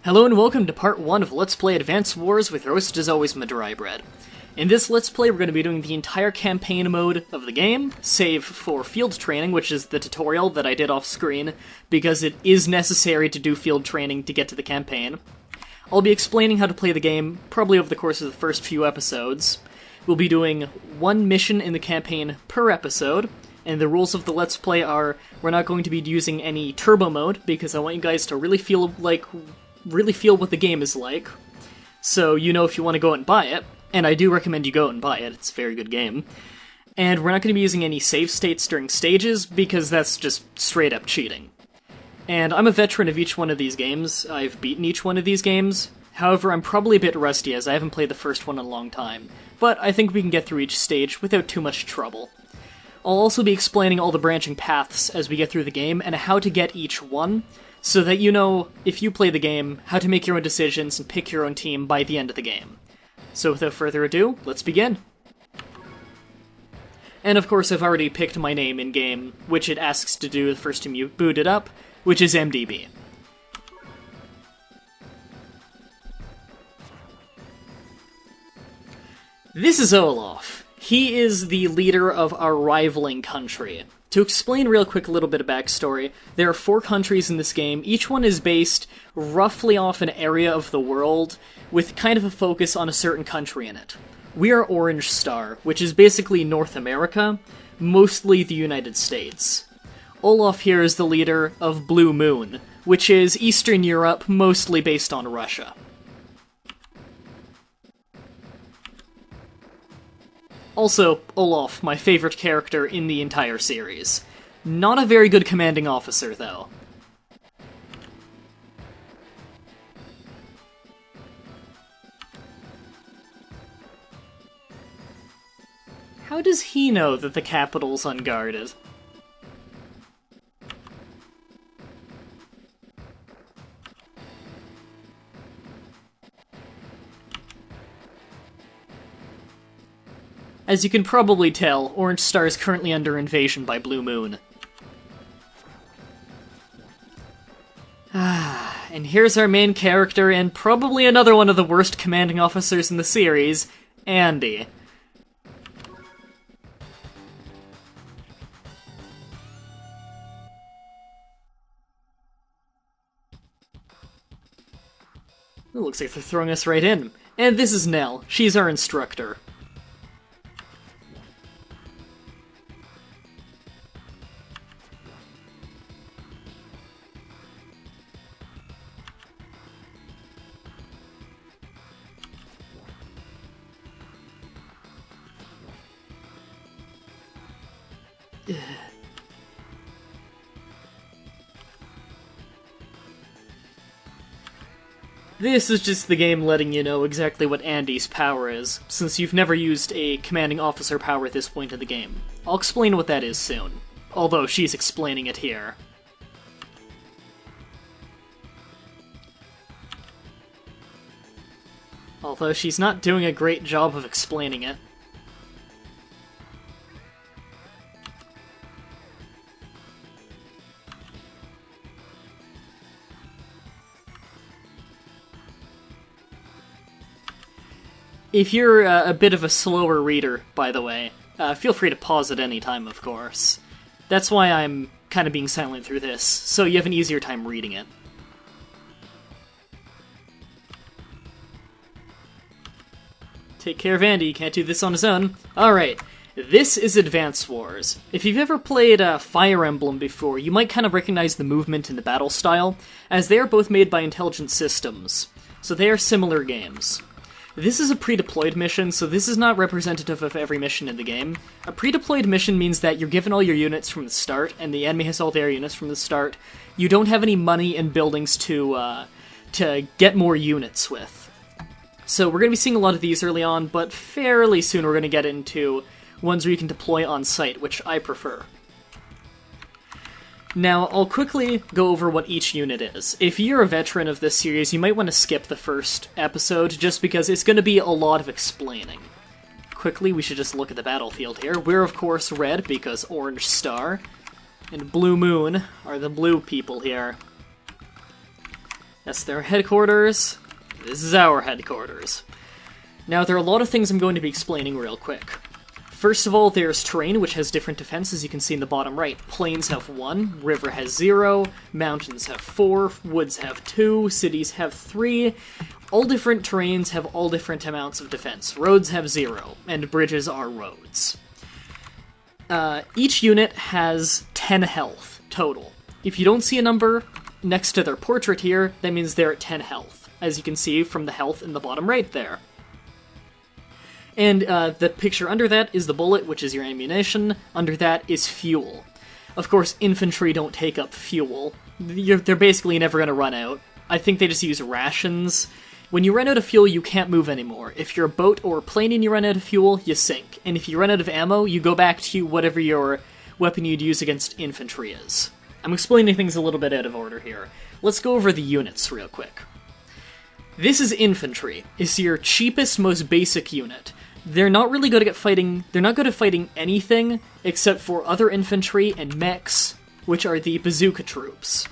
Hello and welcome to part 1 of Let's Play Advance Wars with your host as always, Mah-Dry-Bread. In this Let's Play we're going to be doing the entire campaign mode of the game, save for field training, which is the tutorial that I did off screen, because it is necessary to do field training to get to the campaign. I'll be explaining how to play the game, probably over the course of the first few episodes. We'll be doing one mission in the campaign per episode, and the rules of the Let's Play are, we're not going to be using any turbo mode, because I want you guys to really feel what the game is like, so you know if you want to go out and buy it, and I do recommend you go out and buy it, it's a very good game. And we're not going to be using any save states during stages, because that's just straight up cheating. And I'm a veteran of each one of these games, I've beaten each one of these games, however I'm probably a bit rusty as I haven't played the first one in a long time, but I think we can get through each stage without too much trouble. I'll also be explaining all the branching paths as we get through the game, and how to get each one, so that you know, if you play the game, how to make your own decisions and pick your own team by the end of the game. So without further ado, let's begin! And of course I've already picked my name in-game, which it asks to do the first time you boot it up, which is MDB. This is Olaf. He is the leader of our rivaling country. To explain real quick a little bit of backstory, there are 4 countries in this game. Each one is based roughly off an area of the world, with kind of a focus on a certain country in it. We are Orange Star, which is basically North America, mostly the United States. Olaf here is the leader of Blue Moon, which is Eastern Europe, mostly based on Russia. Also, Olaf, my favorite character in the entire series. Not a very good commanding officer, though. How does he know that the capital's unguarded? As you can probably tell, Orange Star is currently under invasion by Blue Moon. And here's our main character, and probably another one of the worst commanding officers in the series, Andy. It looks like they're throwing us right in. And this is Nell. She's our instructor. This is just the game letting you know exactly what Andy's power is, since you've never used a commanding officer power at this point in the game. I'll explain what that is soon, although she's explaining it here. Although she's not doing a great job of explaining it. If you're a bit of a slower reader, by the way, feel free to pause at any time, of course. That's why I'm kind of being silent through this, so you have an easier time reading it. Take care of Andy, he can't do this on his own. Alright, this is Advance Wars. If you've ever played Fire Emblem before, you might kind of recognize the movement and the battle style, as they are both made by Intelligent Systems, so they are similar games. This is a pre-deployed mission, so this is not representative of every mission in the game. A pre-deployed mission means that you're given all your units from the start, and the enemy has all their units from the start. You don't have any money and buildings to get more units with. So we're going to be seeing a lot of these early on, but fairly soon we're going to get into ones where you can deploy on site, which I prefer. Now, I'll quickly go over what each unit is. If you're a veteran of this series, you might want to skip the first episode, just because it's going to be a lot of explaining. Quickly, we should just look at the battlefield here. We're, of course, red, because Orange Star. And Blue Moon are the blue people here. That's their headquarters. This is our headquarters. Now, there are a lot of things I'm going to be explaining real quick. First of all, there's terrain, which has different defense, as you can see in the bottom right. Plains have 1, river has 0, mountains have 4, woods have 2, cities have 3. All different terrains have all different amounts of defense. Roads have 0, and bridges are roads. Each unit has 10 health total. If you don't see a number next to their portrait here, that means they're at 10 health, as you can see from the health in the bottom right there. And the picture under that is the bullet, which is your ammunition. Under that is fuel. Of course, infantry don't take up fuel. They're basically never going to run out. I think they just use rations. When you run out of fuel, you can't move anymore. If you're a boat or a plane and you run out of fuel, you sink. And if you run out of ammo, you go back to whatever your weapon you'd use against infantry is. I'm explaining things a little bit out of order here. Let's go over the units real quick. This is infantry. It's your cheapest, most basic unit. They're not really good at fighting. They're not good at fighting anything except for other infantry and mechs, which are the bazooka troops.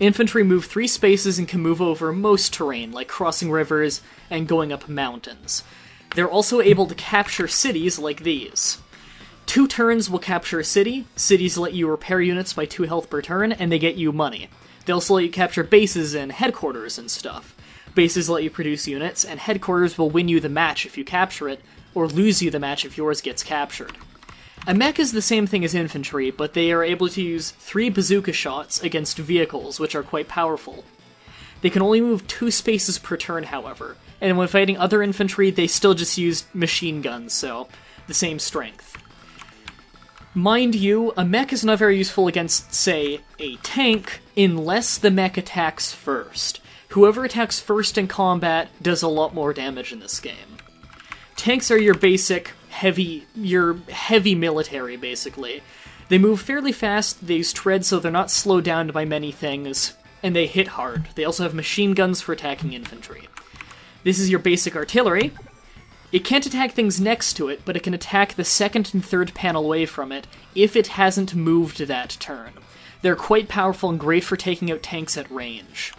Infantry move 3 spaces and can move over most terrain, like crossing rivers and going up mountains. They're also able to capture cities like these. 2 turns will capture a city. Cities let you repair units by 2 health per turn, and they get you money. They also let you capture bases and headquarters and stuff. Bases let you produce units, and headquarters will win you the match if you capture it, or lose you the match if yours gets captured. A mech is the same thing as infantry, but they are able to use 3 bazooka shots against vehicles, which are quite powerful. They can only move 2 spaces per turn, however, and when fighting other infantry, they still just use machine guns, so the same strength. Mind you, a mech is not very useful against, say, a tank, unless the mech attacks first. Whoever attacks first in combat does a lot more damage in this game. Tanks are your basic heavy military, basically. They move fairly fast, they use tread so they're not slowed down by many things, and they hit hard. They also have machine guns for attacking infantry. This is your basic artillery. It can't attack things next to it, but it can attack the second and third panel away from it if it hasn't moved that turn. They're quite powerful and great for taking out tanks at range.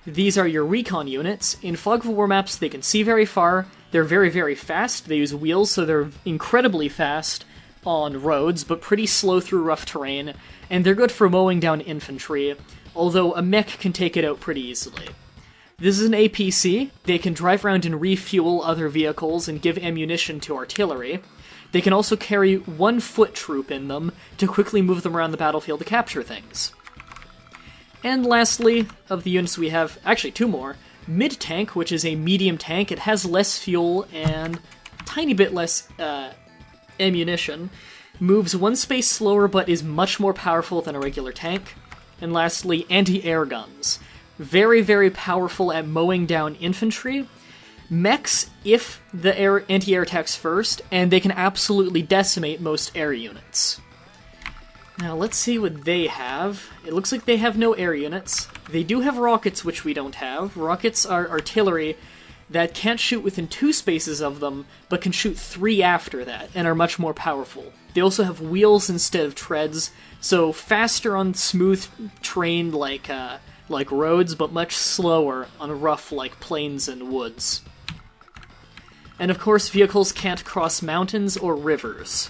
These are your recon units. In fog of war maps, they can see very far. They're very, very fast. They use wheels, so they're incredibly fast on roads, but pretty slow through rough terrain. And they're good for mowing down infantry, although a mech can take it out pretty easily. This is an APC. They can drive around and refuel other vehicles and give ammunition to artillery. They can also carry 1 foot troop in them to quickly move them around the battlefield to capture things. And lastly, of the units we have, actually 2 more, Mid-Tank, which is a medium tank. It has less fuel and a tiny bit less ammunition. Moves 1 space slower, but is much more powerful than a regular tank. And lastly, anti-air guns. Very, very powerful at mowing down infantry. Mechs, if the anti-air attacks first, and they can absolutely decimate most air units. Now, let's see what they have. It looks like they have no air units. They do have rockets, which we don't have. Rockets are artillery that can't shoot within 2 spaces of them, but can shoot 3 after that, and are much more powerful. They also have wheels instead of treads, so faster on smooth terrain like roads, but much slower on rough like plains and woods. And of course, vehicles can't cross mountains or rivers.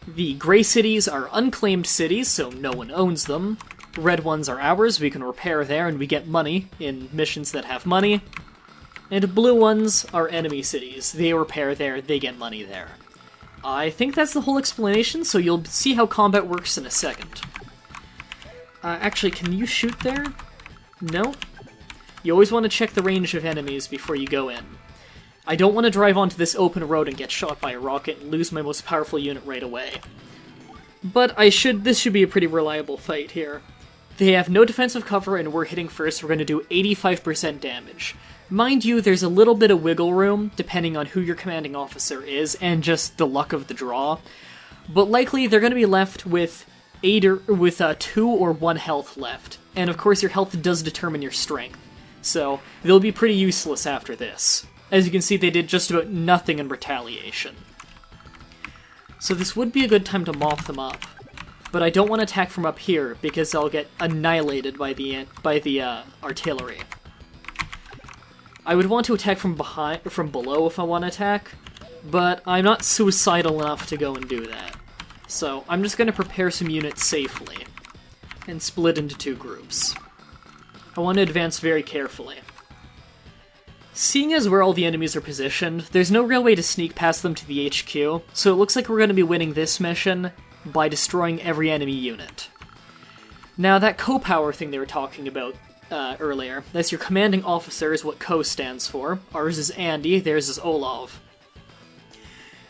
The gray cities are unclaimed cities, so no one owns them. Red ones are ours, we can repair there and we get money in missions that have money. And blue ones are enemy cities. They repair there, they get money there. I think that's the whole explanation, so you'll see how combat works in a second. Actually, can you shoot there? No? You always want to check the range of enemies before you go in. I don't want to drive onto this open road and get shot by a rocket and lose my most powerful unit right away. But this should be a pretty reliable fight here. They have no defensive cover and we're hitting first, we're going to do 85% damage. Mind you, there's a little bit of wiggle room, depending on who your commanding officer is, and just the luck of the draw. But likely, they're going to be left with 2 or 1 health left. And of course, your health does determine your strength. So, they'll be pretty useless after this. As you can see, they did just about nothing in retaliation. So this would be a good time to mop them up. but I don't want to attack from up here because I'll get annihilated by the artillery. I would want to attack from below if I want to attack, but I'm not suicidal enough to go and do that. So I'm just going to prepare some units safely and split into 2 groups. I want to advance very carefully. Seeing as where all the enemies are positioned, there's no real way to sneak past them to the HQ, so it looks like we're going to be winning this mission by destroying every enemy unit. Now, that co-power thing they were talking about earlier, that's your commanding officer is what Co stands for. Ours is Andy, theirs is Olaf.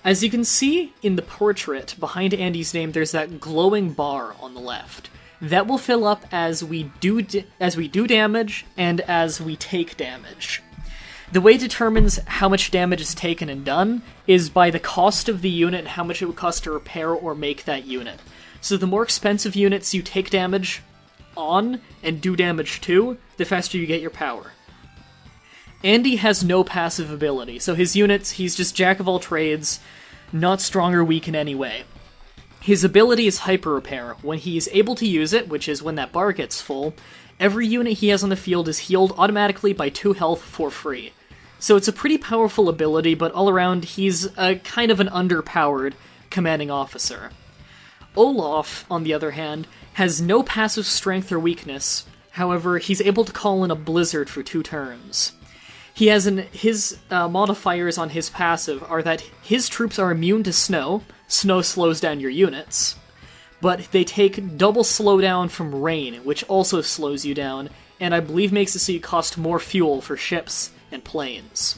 As you can see in the portrait behind Andy's name, there's that glowing bar on the left. That will fill up as we do damage and as we take damage. The way it determines how much damage is taken and done is by the cost of the unit and how much it would cost to repair or make that unit. So the more expensive units you take damage on and do damage to, the faster you get your power. Andy has no passive ability, so his units, he's just jack of all trades, not strong or weak in any way. His ability is Hyper Repair. When he is able to use it, which is when that bar gets full, every unit he has on the field is healed automatically by 2 health for free. So it's a pretty powerful ability, but all around, he's a kind of an underpowered commanding officer. Olaf, on the other hand, has no passive strength or weakness. However, he's able to call in a blizzard for 2 turns. He has his modifiers on his passive are that his troops are immune to snow. Snow slows down your units. But they take double slowdown from rain, which also slows you down, and I believe makes it so you cost more fuel for ships and planes.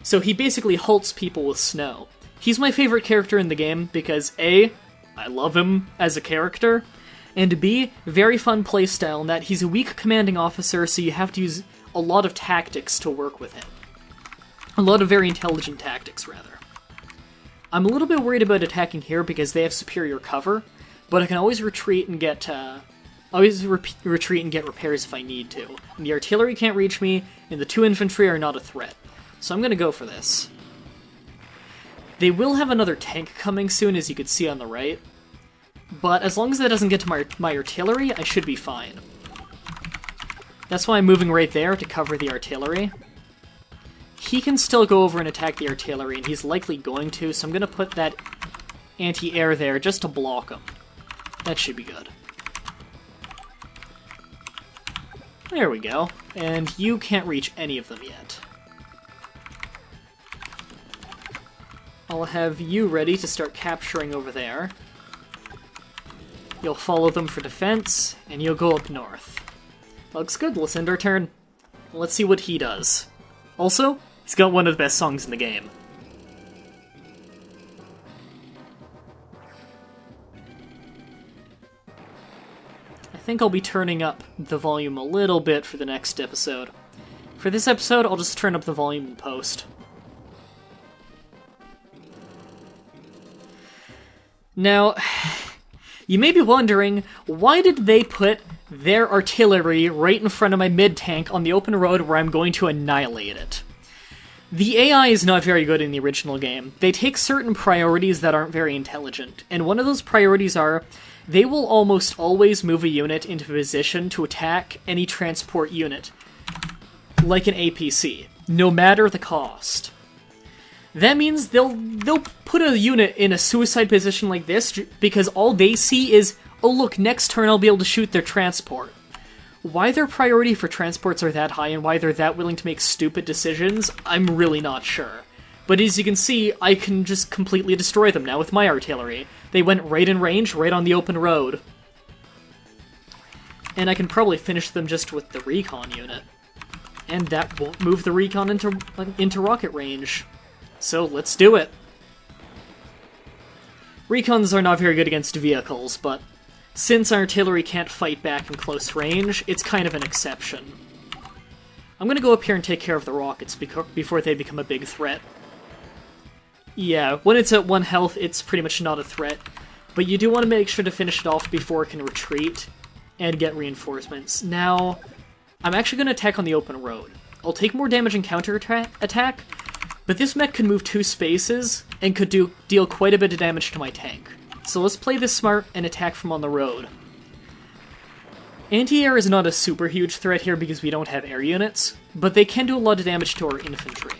So he basically halts people with snow. He's my favorite character in the game because A, I love him as a character, and B, very fun playstyle in that he's a weak commanding officer, so you have to use a lot of tactics to work with him. A lot of very intelligent tactics, rather. I'm a little bit worried about attacking here because they have superior cover, but I can always retreat and get repairs if I need to. And the artillery can't reach me, and the 2 infantry are not a threat. So I'm gonna go for this. They will have another tank coming soon, as you can see on the right. But as long as that doesn't get to my artillery, I should be fine. That's why I'm moving right there to cover the artillery. He can still go over and attack the artillery, and he's likely going to, so I'm gonna put that anti-air there just to block him. That should be good. There we go. And you can't reach any of them yet. I'll have you ready to start capturing over there. You'll follow them for defense, and you'll go up north. Looks good, let's end our turn. Let's see what he does. Also, he's got one of the best songs in the game. I think I'll be turning up the volume a little bit for the next episode. For this episode, I'll just turn up the volume in post. Now, you may be wondering, why did they put their artillery right in front of my mid-tank on the open road where I'm going to annihilate it? The AI is not very good in the original game. They take certain priorities that aren't very intelligent, and one of those priorities are they will almost always move a unit into position to attack any transport unit, like an APC, no matter the cost. That means they'll put a unit in a suicide position like this because all they see is, oh look, next turn I'll be able to shoot their transport. Why their priority for transports are that high and why they're that willing to make stupid decisions, I'm really not sure. But as you can see, I can just completely destroy them now with my artillery. They went right in range, right on the open road. And I can probably finish them just with the recon unit. And that won't move the recon into rocket range. So let's do it. Recons are not very good against vehicles, but since artillery can't fight back in close range, it's kind of an exception. I'm gonna go up here and take care of the rockets before they become a big threat. Yeah, when it's at 1 health, it's pretty much not a threat, but you do want to make sure to finish it off before it can retreat and get reinforcements. Now, I'm actually going to attack on the open road. I'll take more damage in counter-attack, but this mech can move 2 spaces and could deal quite a bit of damage to my tank. So let's play this smart and attack from on the road. Anti-air is not a super huge threat here because we don't have air units, but they can do a lot of damage to our infantry.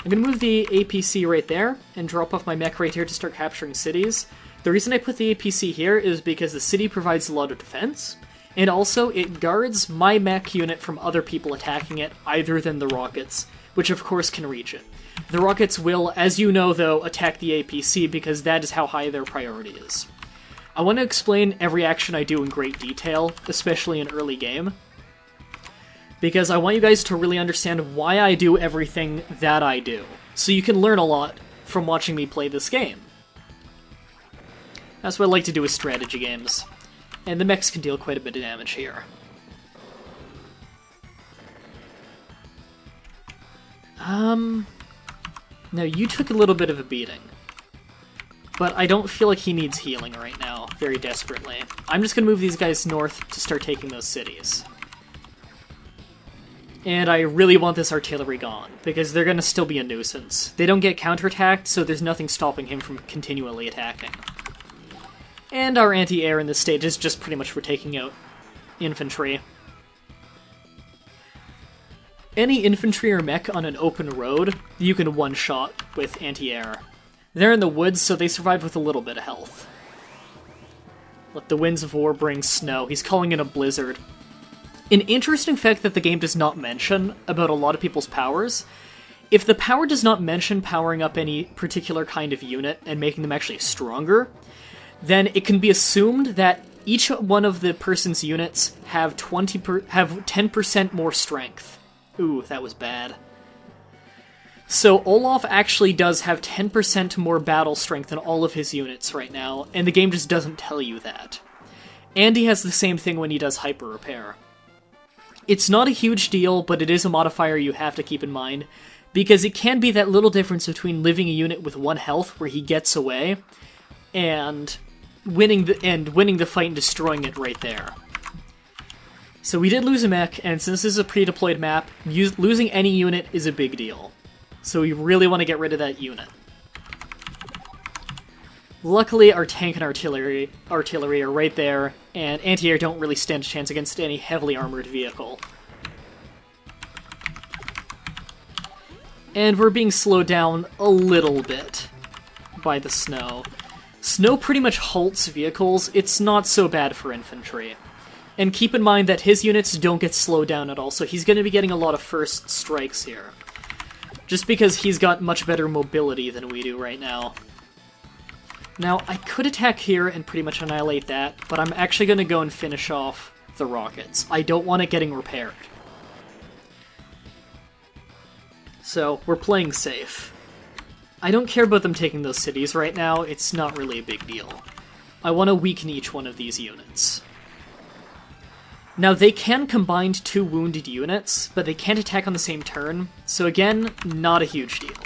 I'm going to move the APC right there and drop off my mech right here to start capturing cities. The reason I put the APC here is because the city provides a lot of defense, and also it guards my mech unit from other people attacking it other than the rockets, which of course can reach it. The rockets will, as you know though, attack the APC because that is how high their priority is. I want to explain every action I do in great detail, especially in early game, because I want you guys to really understand why I do everything that I do, so you can learn a lot from watching me play this game. That's what I like to do with strategy games, and the mechs can deal quite a bit of damage here. Now you took a little bit of a beating. But I don't feel like he needs healing right now, very desperately. I'm just going to move these guys north to start taking those cities. And I really want this artillery gone, because they're going to still be a nuisance. They don't get counterattacked, so there's nothing stopping him from continually attacking. And our anti-air in this stage is just pretty much for taking out infantry. Any infantry or mech on an open road, you can one-shot with anti-air. They're in the woods, so they survive with a little bit of health. Let the winds of war bring snow. He's calling it a blizzard. An interesting fact that the game does not mention about a lot of people's powers, if the power does not mention powering up any particular kind of unit and making them actually stronger, then it can be assumed that each one of the person's units have 10% more strength. Ooh, that was bad. So Olaf actually does have 10% more battle strength than all of his units right now, and the game just doesn't tell you that. And he has the same thing when he does hyper repair. It's not a huge deal, but it is a modifier you have to keep in mind, because it can be that little difference between living a unit with 1 health where he gets away, and winning the fight and destroying it right there. So we did lose a mech, and since this is a pre-deployed map, losing any unit is a big deal. So we really want to get rid of that unit. Luckily, our tank and artillery are right there, and anti-air don't really stand a chance against any heavily armored vehicle. And we're being slowed down a little bit by the snow. Snow pretty much halts vehicles. It's not so bad for infantry. And keep in mind that his units don't get slowed down at all, so he's going to be getting a lot of first strikes here. Just because he's got much better mobility than we do right now. Now, I could attack here and pretty much annihilate that, but I'm actually going to go and finish off the rockets. I don't want it getting repaired. So, we're playing safe. I don't care about them taking those cities right now, it's not really a big deal. I want to weaken each one of these units. Now, they can combine 2 wounded units, but they can't attack on the same turn, so again, not a huge deal.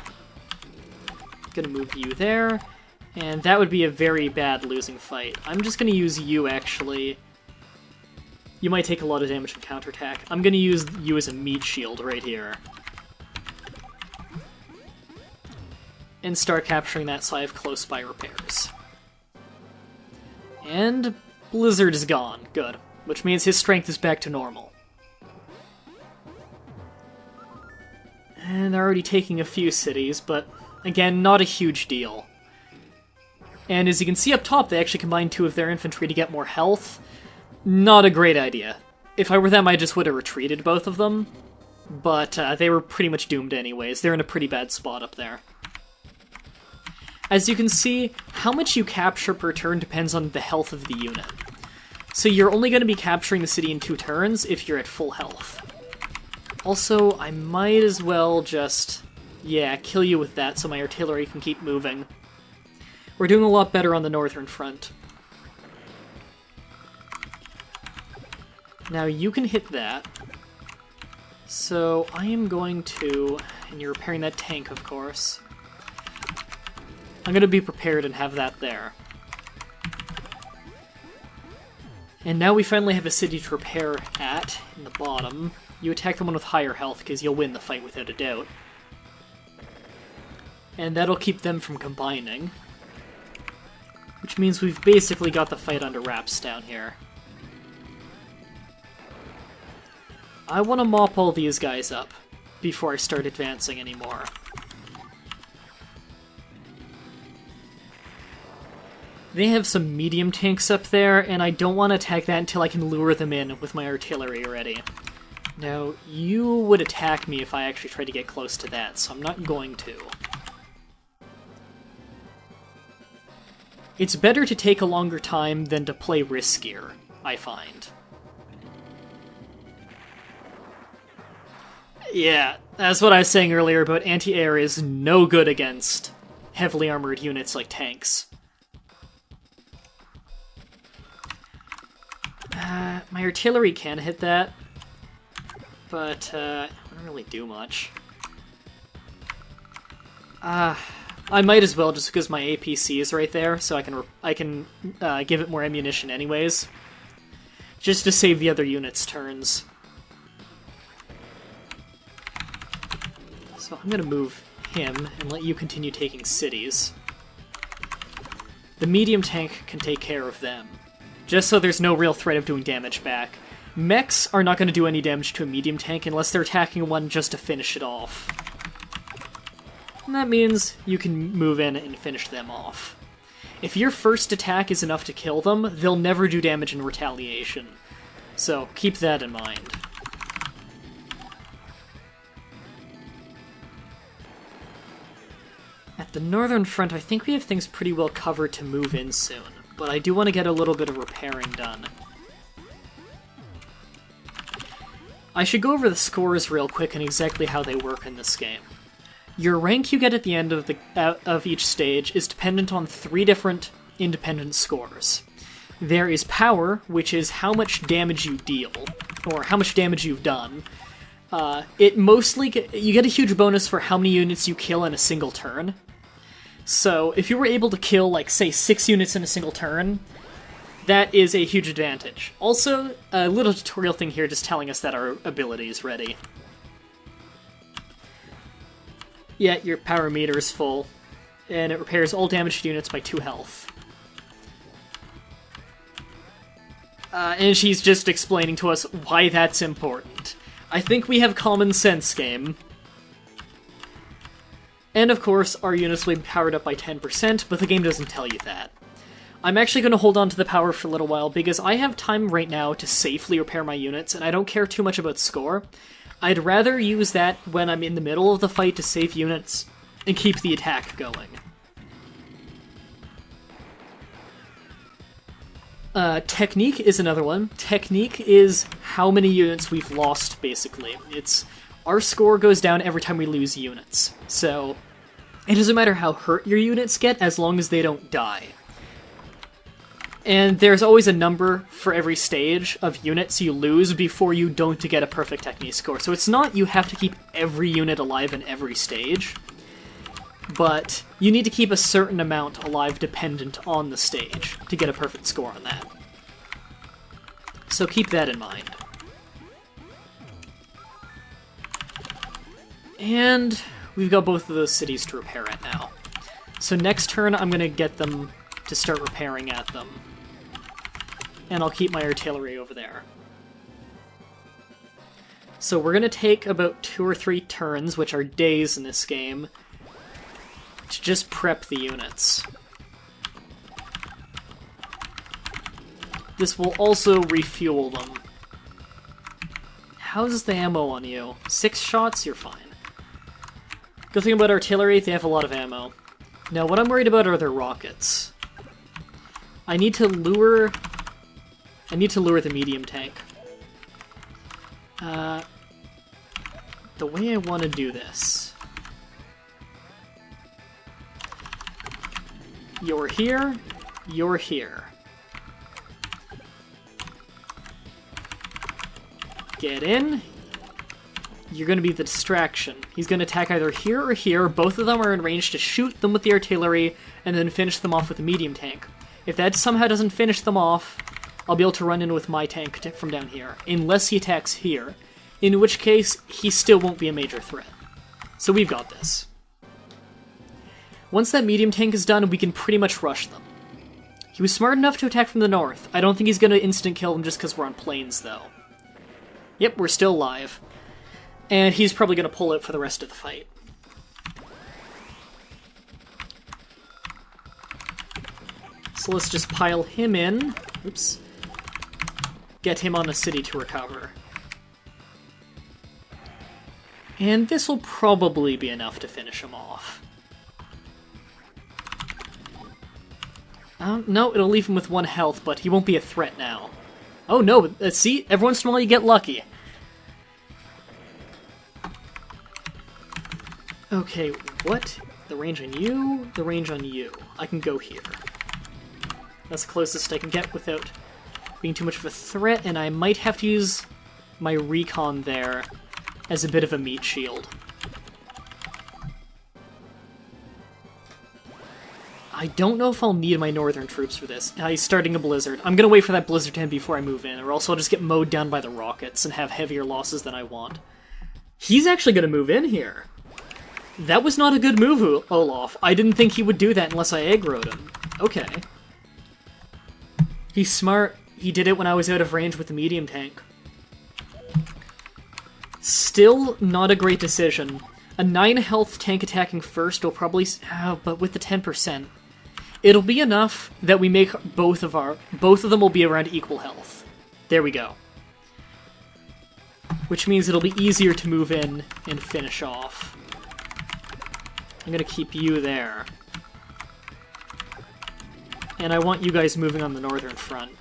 Gonna move you there, and that would be a very bad losing fight. I'm just gonna use you, actually. You might take a lot of damage and counterattack. I'm gonna use you as a meat shield right here. And start capturing that so I have close-by repairs. And Blizzard is gone. Good. Which means his strength is back to normal. And they're already taking a few cities, but again, not a huge deal. And as you can see up top, they actually combined 2 of their infantry to get more health. Not a great idea. If I were them, I just would have retreated both of them. But they were pretty much doomed anyways. They're in a pretty bad spot up there. As you can see, how much you capture per turn depends on the health of the unit. So you're only going to be capturing the city in 2 turns if you're at full health. Also, I might as well just, kill you with that so my artillery can keep moving. We're doing a lot better on the northern front. Now you can hit that. So I am going to, and you're repairing that tank, of course. I'm going to be prepared and have that there. And now we finally have a city to repair at, in the bottom. You attack the one with higher health, because you'll win the fight without a doubt. And that'll keep them from combining. Which means we've basically got the fight under wraps down here. I want to mop all these guys up before I start advancing anymore. They have some medium tanks up there, and I don't want to attack that until I can lure them in with my artillery ready. Now, you would attack me if I actually tried to get close to that, so I'm not going to. It's better to take a longer time than to play riskier, I find. Yeah, that's what I was saying earlier about anti-air is no good against heavily armored units like tanks. My artillery can hit that, but it wouldn't really do much. I might as well, just because my APC is right there, so I can give it more ammunition anyways, just to save the other units' turns. So I'm gonna move him and let you continue taking cities. The medium tank can take care of them, just so there's no real threat of doing damage back. Mechs are not going to do any damage to a medium tank unless they're attacking one just to finish it off. And that means you can move in and finish them off. If your first attack is enough to kill them, they'll never do damage in retaliation. So keep that in mind. At the northern front, I think we have things pretty well covered to move in soon, but I do want to get a little bit of repairing done. I should go over the scores real quick and exactly how they work in this game. Your rank you get at the end of each stage is dependent on 3 different independent scores. There is power, which is how much damage you deal, or how much damage you've done. You get a huge bonus for how many units you kill in a single turn. So if you were able to kill, like, say, 6 units in a single turn, that is a huge advantage. Also, a little tutorial thing here just telling us that our ability is ready. Yeah, your power meter is full, and it repairs all damaged units by 2 health. And she's just explaining to us why that's important. I think we have common sense, game. And of course, our units will be powered up by 10%, but the game doesn't tell you that. I'm actually going to hold on to the power for a little while, because I have time right now to safely repair my units, and I don't care too much about score. I'd rather use that when I'm in the middle of the fight to save units and keep the attack going. Technique is another one. Technique is how many units we've lost, basically. Our score goes down every time we lose units. So, it doesn't matter how hurt your units get, as long as they don't die. And there's always a number for every stage of units you lose before you don't get a perfect technique score. So it's not you have to keep every unit alive in every stage, but you need to keep a certain amount alive dependent on the stage to get a perfect score on that. So keep that in mind. And we've got both of those cities to repair at now. So next turn I'm going to get them to start repairing at them. And I'll keep my artillery over there. So we're going to take about 2 or 3 turns, which are days in this game, to just prep the units. This will also refuel them. How's the ammo on you? 6 shots? You're fine. Good thing about artillery, they have a lot of ammo. Now, what I'm worried about are their rockets. I need to lure the medium tank. The way I want to do this... You're here, you're here. Get in. You're going to be the distraction. He's going to attack either here or here. Both of them are in range to shoot them with the artillery and then finish them off with the medium tank. If that somehow doesn't finish them off, I'll be able to run in with my tank from down here, unless he attacks here, in which case he still won't be a major threat. So we've got this. Once that medium tank is done, we can pretty much rush them. He was smart enough to attack from the north. I don't think he's gonna instant kill him just because we're on plains, though. Yep, we're still alive. And he's probably gonna pull it for the rest of the fight. So let's just pile him in. Oops. Get him on a city to recover. And this will probably be enough to finish him off. No, it'll leave him with 1 health, but he won't be a threat now. Oh no, see? Every once in a while you get lucky. Okay, what? The range on you, the range on you. I can go here. That's the closest I can get without being too much of a threat, and I might have to use my recon there as a bit of a meat shield. I don't know if I'll need my northern troops for this. He's starting a blizzard. I'm gonna wait for that blizzard to end before I move in, or else I'll just get mowed down by the rockets and have heavier losses than I want. He's actually gonna move in here. That was not a good move, Olaf. I didn't think he would do that unless I aggroed him. Okay. He's smart. He did it when I was out of range with the medium tank. Still not a great decision. A 9 health tank attacking first will probably... but with the 10%. It'll be enough that we make both of them will be around equal health. There we go. Which means it'll be easier to move in and finish off. I'm gonna keep you there. And I want you guys moving on the northern front.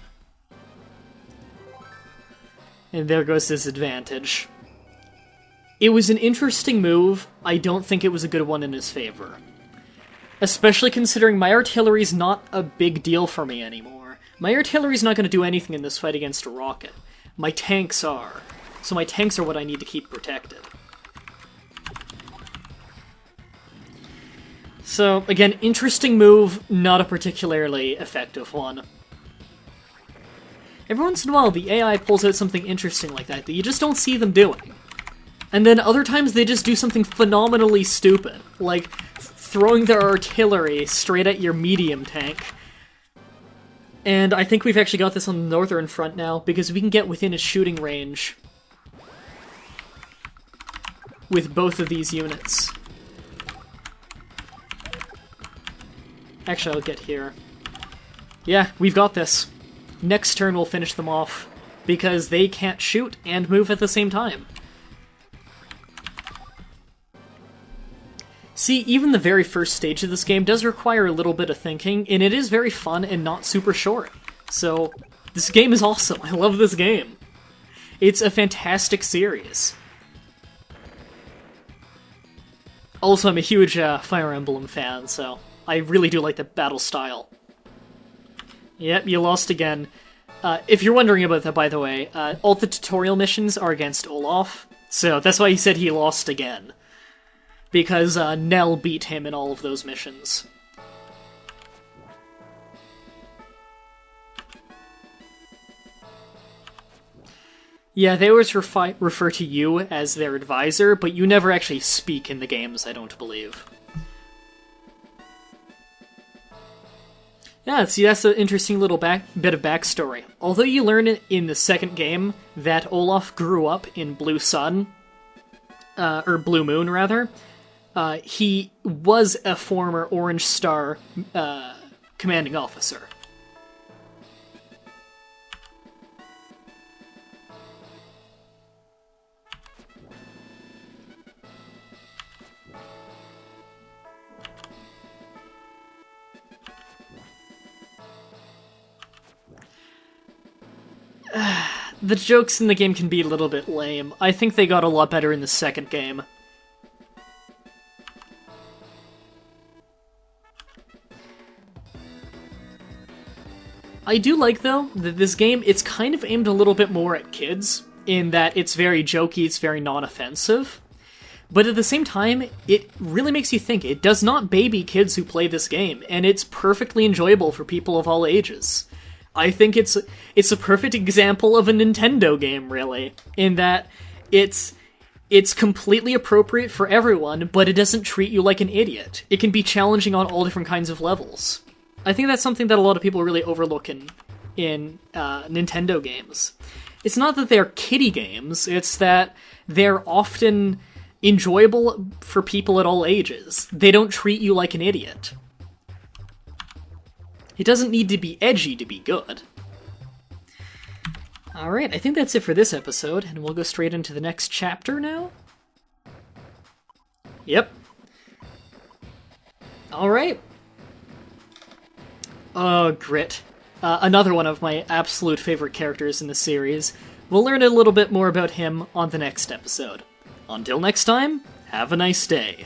And there goes this advantage. It was an interesting move. I don't think it was a good one in his favor. Especially considering my artillery's not a big deal for me anymore. My artillery's not going to do anything in this fight against a rocket. My tanks are. So my tanks are what I need to keep protected. So, again, interesting move, not a particularly effective one. Every once in a while, the AI pulls out something interesting like that you just don't see them doing. And then other times they just do something phenomenally stupid, like throwing their artillery straight at your medium tank. And I think we've actually got this on the northern front now, because we can get within a shooting range with both of these units. Actually, I'll get here. Yeah, we've got this. Next turn we'll finish them off, because they can't shoot and move at the same time. See, even the very first stage of this game does require a little bit of thinking, and it is very fun and not super short. So, this game is awesome. I love this game. It's a fantastic series. Also, I'm a huge Fire Emblem fan, so I really do like the battle style. Yep, you lost again. If you're wondering about that, by the way, all the tutorial missions are against Olaf, so that's why he said he lost again. Because Nell beat him in all of those missions. Yeah, they always refer to you as their advisor, but you never actually speak in the games, I don't believe. Yeah, see, that's an interesting little bit of backstory. Although you learn in the second game that Olaf grew up in Blue Sun, or Blue Moon, rather, he was a former Orange Star commanding officer. The jokes in the game can be a little bit lame. I think they got a lot better in the second game. I do like, though, that this game, it's kind of aimed a little bit more at kids, in that it's very jokey, it's very non-offensive. But at the same time, it really makes you think. It does not baby kids who play this game, and it's perfectly enjoyable for people of all ages. I think it's a perfect example of a Nintendo game, really, in that it's completely appropriate for everyone, but it doesn't treat you like an idiot. It can be challenging on all different kinds of levels. I think that's something that a lot of people really overlook in Nintendo games. It's not that they're kiddie games, it's that they're often enjoyable for people at all ages. They don't treat you like an idiot. It doesn't need to be edgy to be good. Alright, I think that's it for this episode, and we'll go straight into the next chapter now. Yep. Alright. Grit. Another one of my absolute favorite characters in the series. We'll learn a little bit more about him on the next episode. Until next time, have a nice day.